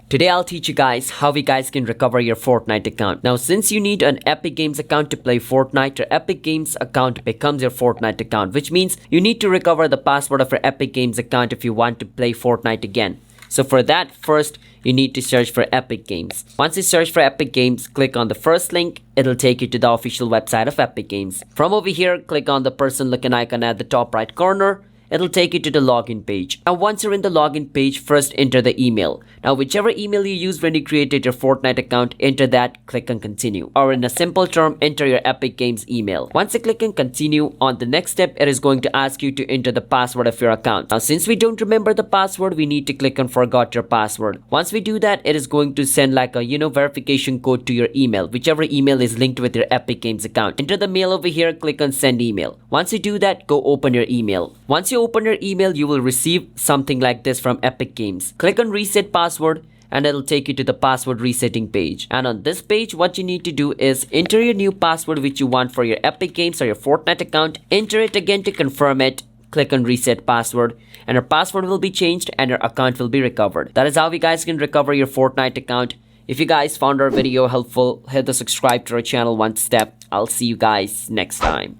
Today I'll teach you guys how you guys can recover your Fortnite account. Now since you need an Epic Games account to play Fortnite, your Epic Games account becomes your Fortnite account, which means you need to recover the password of your Epic Games account if you want to play Fortnite again. So for that, first you need to search for Epic Games. Once you search for Epic Games, click on the first link. It'll take you to the official website of Epic Games. From over here, click on the person looking icon at the top right corner. It'll take you to the login page. Now once you're in the login page, first enter the email. Now whichever email you used when you created your Fortnite account, enter that, click on continue. Or in a simple term, enter your Epic Games email. Once you click on continue, on the next step, it is going to ask you to enter the password of your account. Now since we don't remember the password, we need to click on forgot your password. Once we do that, it is going to send like a verification code to your email, whichever email is linked with your Epic Games account. Enter the mail over here, click on send email. Once you do that, go open your email. Once you open your email, you will receive something like this from Epic Games. Click on reset password and it'll take you to the password resetting page. And on this page, what you need to do is enter your new password which you want for your Epic Games or your Fortnite account. Enter it again to confirm it. Click on reset password and your password will be changed and your account will be recovered. That is how you guys can recover your Fortnite account. If you guys found our video helpful, hit the subscribe to our channel one step. I'll see you guys next time.